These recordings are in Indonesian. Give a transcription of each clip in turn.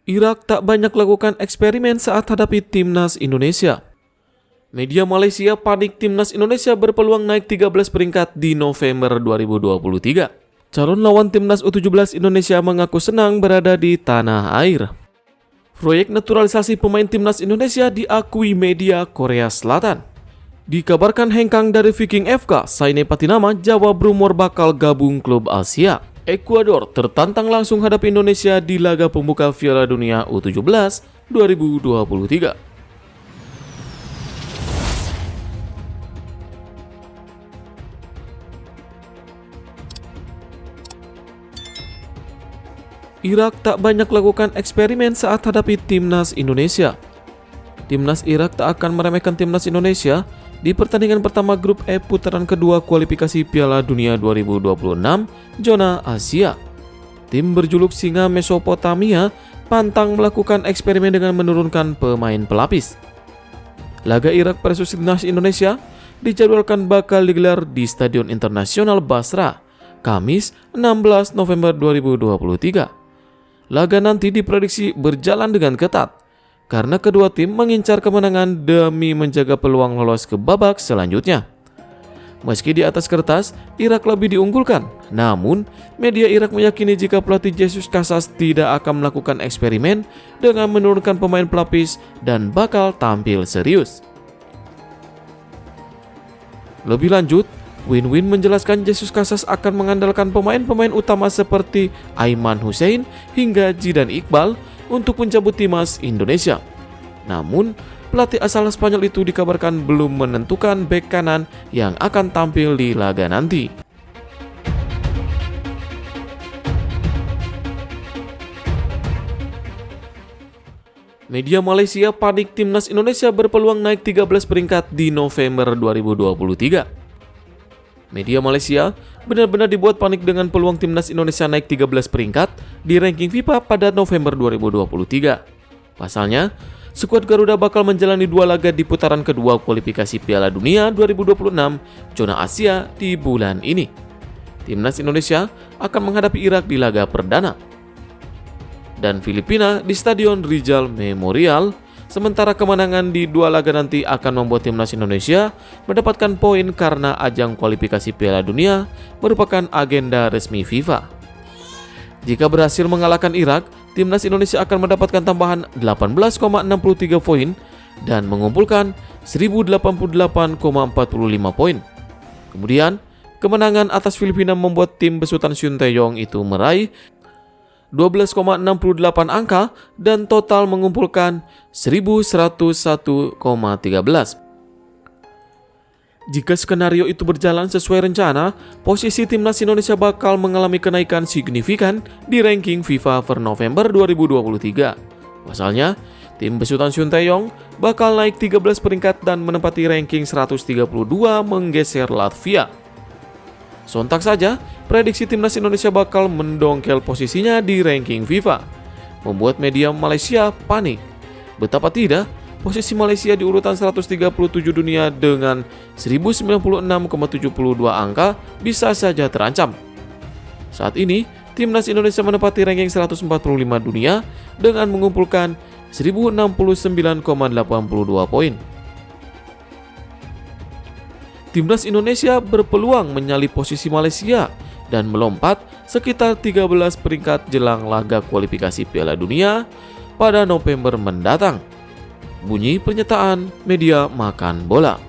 Irak tak banyak lakukan eksperimen saat hadapi timnas Indonesia. Media Malaysia panik timnas Indonesia berpeluang naik 13 peringkat di November 2023. Calon lawan timnas U17 Indonesia mengaku senang berada di tanah air. Proyek naturalisasi pemain timnas Indonesia diakui media Korea Selatan. Dikabarkan hengkang dari Viking FK, Saine Patinama jawab rumor bakal gabung klub Asia. Ekuador tertantang langsung hadapi Indonesia di laga pembuka Piala Dunia U17 2023. Irak tak banyak lakukan eksperimen saat hadapi timnas Indonesia. Timnas Irak tak akan meremehkan timnas Indonesia di pertandingan pertama grup E putaran kedua kualifikasi Piala Dunia 2026 zona Asia. Tim berjuluk Singa Mesopotamia pantang melakukan eksperimen dengan menurunkan pemain pelapis. Laga Irak versus timnas Indonesia dijadwalkan bakal digelar di Stadion Internasional Basra, Kamis 16 November 2023. Laga nanti diprediksi berjalan dengan ketat karena kedua tim mengincar kemenangan demi menjaga peluang lolos ke babak selanjutnya. Meski di atas kertas, Irak lebih diunggulkan, namun media Irak meyakini jika pelatih Jesus Casas tidak akan melakukan eksperimen dengan menurunkan pemain pelapis dan bakal tampil serius. Lebih lanjut, Win-Win menjelaskan Jesus Casas akan mengandalkan pemain-pemain utama seperti Aiman Hussein hingga Zidane Iqbal untuk mencabut timnas Indonesia. Namun, pelatih asal Spanyol itu dikabarkan belum menentukan bek kanan yang akan tampil di laga nanti. Media Malaysia panik timnas Indonesia berpeluang naik 13 peringkat di November 2023. Media Malaysia benar-benar dibuat panik dengan peluang timnas Indonesia naik 13 peringkat di ranking FIFA pada November 2023. Pasalnya, skuad Garuda bakal menjalani 2 laga di putaran kedua kualifikasi Piala Dunia 2026 zona Asia di bulan ini. Timnas Indonesia akan menghadapi Irak di laga perdana dan Filipina di Stadion Rizal Memorial. Sementara kemenangan di 2 laga nanti akan membuat timnas Indonesia mendapatkan poin karena ajang kualifikasi Piala Dunia merupakan agenda resmi FIFA. Jika berhasil mengalahkan Irak, timnas Indonesia akan mendapatkan tambahan 18,63 poin dan mengumpulkan 1088,45 poin. Kemudian, kemenangan atas Filipina membuat tim besutan Sinteyong itu meraih 12,68 angka dan total mengumpulkan 1101,13. Jika skenario itu berjalan sesuai rencana, posisi timnas Indonesia bakal mengalami kenaikan signifikan di ranking FIFA per November 2023. Pasalnya, tim besutan Sinteyong bakal naik 13 peringkat dan menempati ranking 132 menggeser Latvia. Sontak saja, prediksi timnas Indonesia bakal mendongkel posisinya di ranking FIFA, membuat media Malaysia panik. Betapa tidak, posisi Malaysia di urutan 137 dunia dengan 1096,72 angka bisa saja terancam. Saat ini, timnas Indonesia menempati ranking 145 dunia dengan mengumpulkan 1069,82 poin. Timnas Indonesia berpeluang menyalip posisi Malaysia dan melompat sekitar 13 peringkat jelang laga kualifikasi Piala Dunia pada November mendatang. Bunyi pernyataan media Makan Bola.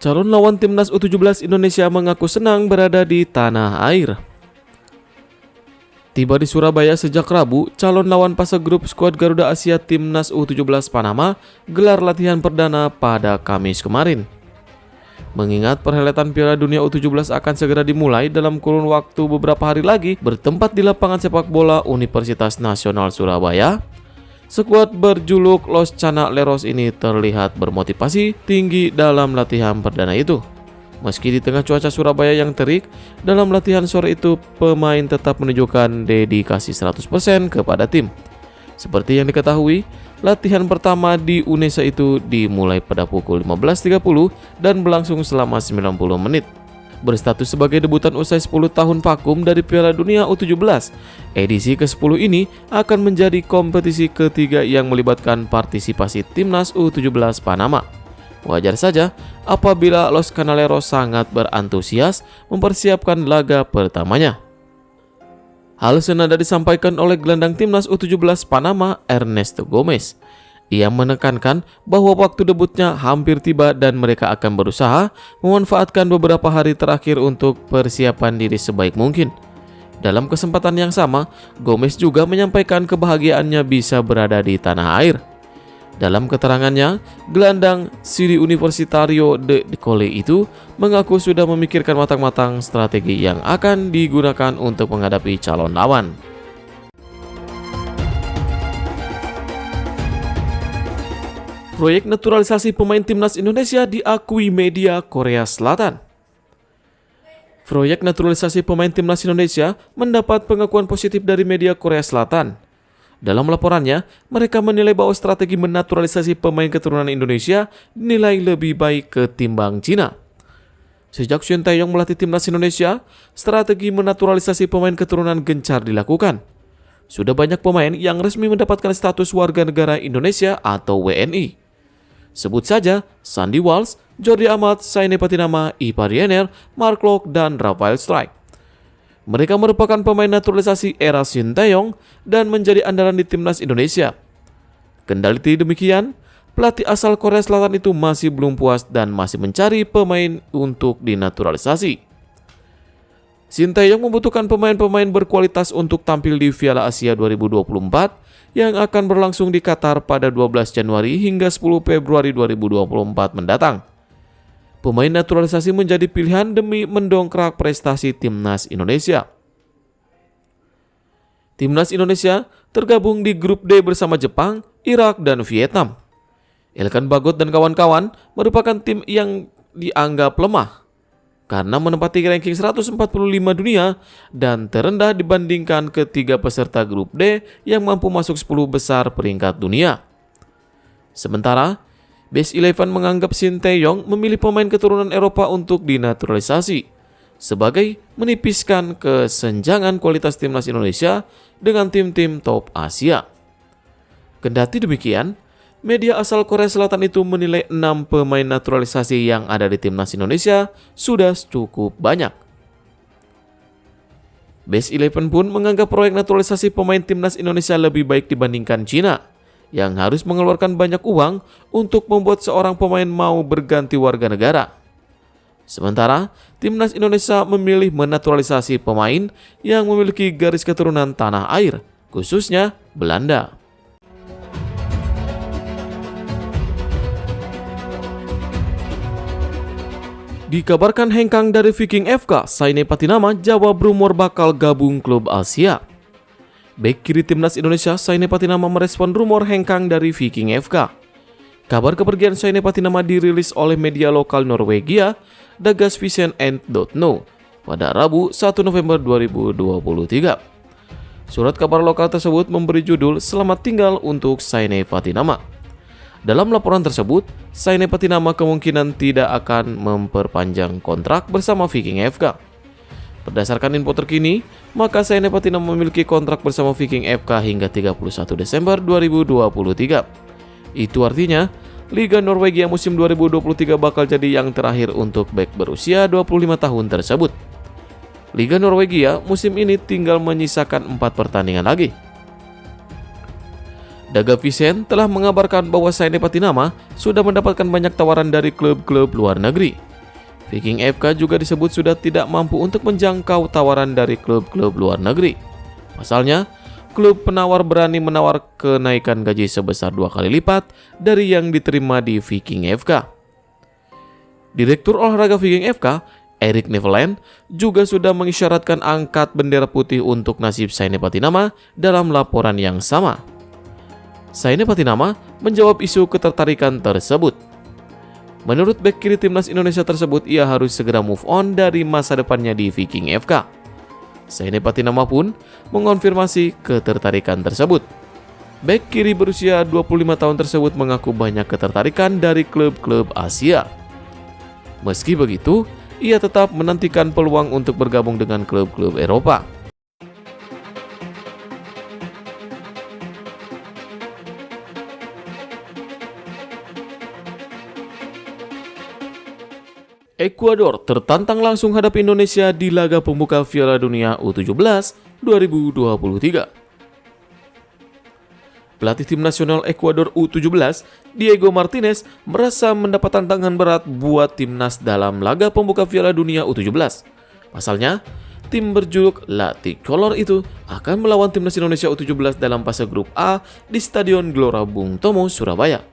Calon lawan timnas U17 Indonesia mengaku senang berada di tanah air. Tiba di Surabaya sejak Rabu, calon lawan fase grup skuad Garuda Asia Timnas U17 Panama gelar latihan perdana pada Kamis kemarin. Mengingat perhelatan Piala Dunia U17 akan segera dimulai dalam kurun waktu beberapa hari lagi bertempat di lapangan sepak bola Universitas Nasional Surabaya, skuad berjuluk Los Canaleros ini terlihat bermotivasi tinggi dalam latihan perdana itu. Meski di tengah cuaca Surabaya yang terik, dalam latihan sore itu pemain tetap menunjukkan dedikasi 100% kepada tim. Seperti yang diketahui, latihan pertama di UNESA itu dimulai pada pukul 15.30 dan berlangsung selama 90 menit. Berstatus sebagai debutan usai 10 tahun vakum dari Piala Dunia U17, edisi ke-10 ini akan menjadi kompetisi ketiga yang melibatkan partisipasi timnas U17 Panama. Wajar saja apabila Los Canaleros sangat berantusias mempersiapkan laga pertamanya. Hal senada disampaikan oleh gelandang timnas U17 Panama, Ernesto Gomez. Ia menekankan bahwa waktu debutnya hampir tiba dan mereka akan berusaha memanfaatkan beberapa hari terakhir untuk persiapan diri sebaik mungkin. Dalam kesempatan yang sama, Gomez juga menyampaikan kebahagiaannya bisa berada di tanah air. Dalam keterangannya, gelandang CD Universitario de Cole itu mengaku sudah memikirkan matang-matang strategi yang akan digunakan untuk menghadapi calon lawan. Proyek naturalisasi pemain timnas Indonesia diakui media Korea Selatan. Proyek naturalisasi pemain timnas Indonesia mendapat pengakuan positif dari media Korea Selatan. Dalam laporannya, mereka menilai bahwa strategi menaturalisasi pemain keturunan Indonesia dinilai lebih baik ketimbang Cina. Sejak Shin Tae-yong melatih timnas Indonesia, strategi menaturalisasi pemain keturunan gencar dilakukan. Sudah banyak pemain yang resmi mendapatkan status warga negara Indonesia atau WNI. Sebut saja Sandy Walsh, Jordi Amat, Saine Patinama, Ipa Diener, Mark Locke, dan Rafael Strijk. Mereka merupakan pemain naturalisasi era Shin Tae-yong dan menjadi andalan di timnas Indonesia. Kendati demikian, pelatih asal Korea Selatan itu masih belum puas dan masih mencari pemain untuk dinaturalisasi. Shin Tae-yong membutuhkan pemain-pemain berkualitas untuk tampil di Piala Asia 2024 yang akan berlangsung di Qatar pada 12 Januari hingga 10 Februari 2024 mendatang. Pemain naturalisasi menjadi pilihan demi mendongkrak prestasi timnas Indonesia. Timnas Indonesia tergabung di grup D bersama Jepang, Irak, dan Vietnam. Elkan Bagot dan kawan-kawan merupakan tim yang dianggap lemah karena menempati ranking 145 dunia dan terendah dibandingkan ketiga peserta grup D yang mampu masuk 10 besar peringkat dunia. Sementara, Base 11 menganggap Shin Tae-yong memilih pemain keturunan Eropa untuk dinaturalisasi sebagai menipiskan kesenjangan kualitas timnas Indonesia dengan tim-tim top Asia. Kendati demikian, media asal Korea Selatan itu menilai 6 pemain naturalisasi yang ada di timnas Indonesia sudah cukup banyak. Base 11 pun menganggap proyek naturalisasi pemain timnas Indonesia lebih baik dibandingkan Cina, yang harus mengeluarkan banyak uang untuk membuat seorang pemain mau berganti warga negara. Sementara, timnas Indonesia memilih menaturalisasi pemain yang memiliki garis keturunan tanah air, khususnya Belanda. Dikabarkan hengkang dari Viking FK, Saine Patinama jawab rumor bakal gabung klub Asia. Bek kiri timnas Indonesia, Saine Patinama merespon rumor hengkang dari Viking FK. Kabar kepergian Saine Patinama dirilis oleh media lokal Norwegia, Dagsavisen.no, pada Rabu 1 November 2023. Surat kabar lokal tersebut memberi judul "Selamat tinggal untuk Saine Patinama". Dalam laporan tersebut, Saine Patinama kemungkinan tidak akan memperpanjang kontrak bersama Viking FK. Berdasarkan info terkini, maka Saine Patinama memiliki kontrak bersama Viking FK hingga 31 Desember 2023. Itu artinya, Liga Norwegia musim 2023 bakal jadi yang terakhir untuk bek berusia 25 tahun tersebut. Liga Norwegia musim ini tinggal menyisakan 4 pertandingan lagi. Dagsavisen telah mengabarkan bahwa Saine Patinama sudah mendapatkan banyak tawaran dari klub-klub luar negeri. Viking FK juga disebut sudah tidak mampu untuk menjangkau tawaran dari klub-klub luar negeri. Pasalnya, klub penawar berani menawar kenaikan gaji sebesar 2 kali lipat dari yang diterima di Viking FK. Direktur olahraga Viking FK, Erik Neveland, juga sudah mengisyaratkan angkat bendera putih untuk nasib Saine Patinama dalam laporan yang sama. Saine Patinama menjawab isu ketertarikan tersebut. Menurut bek kiri timnas Indonesia tersebut, ia harus segera move on dari masa depannya di Viking FK. Saine Patinama pun mengonfirmasi ketertarikan tersebut. Bek kiri berusia 25 tahun tersebut mengaku banyak ketertarikan dari klub-klub Asia. Meski begitu, ia tetap menantikan peluang untuk bergabung dengan klub-klub Eropa. Ekuador tertantang langsung hadapi Indonesia di laga pembuka Piala Dunia U17 2023. Pelatih tim nasional Ekuador U17, Diego Martinez, merasa mendapat tantangan berat buat timnas dalam laga pembuka Piala Dunia U17. Pasalnya, tim berjuluk La Tricolor itu akan melawan timnas Indonesia U17 dalam fase grup A di Stadion Gelora Bung Tomo, Surabaya.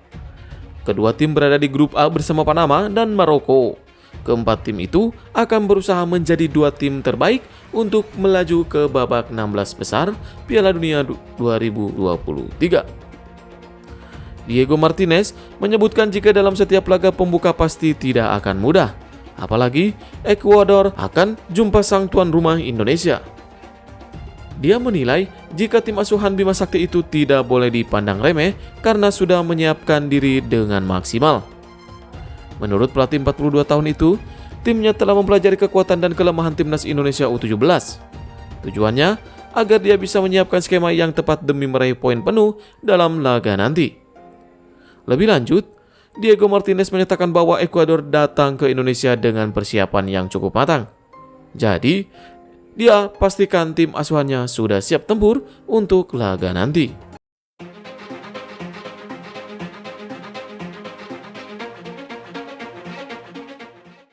Kedua tim berada di grup A bersama Panama dan Maroko. Keempat tim itu akan berusaha menjadi dua tim terbaik untuk melaju ke babak 16 besar Piala Dunia 2023. Diego Martinez menyebutkan jika dalam setiap laga pembuka pasti tidak akan mudah, apalagi Ekuador akan jumpa sang tuan rumah Indonesia. Dia menilai jika tim asuhan Bima Sakti itu tidak boleh dipandang remeh karena sudah menyiapkan diri dengan maksimal. Menurut pelatih 42 tahun itu, timnya telah mempelajari kekuatan dan kelemahan timnas Indonesia U17. Tujuannya agar dia bisa menyiapkan skema yang tepat demi meraih poin penuh dalam laga nanti. Lebih lanjut, Diego Martinez menyatakan bahwa Ekuador datang ke Indonesia dengan persiapan yang cukup matang. Jadi, dia pastikan tim asuhannya sudah siap tempur untuk laga nanti.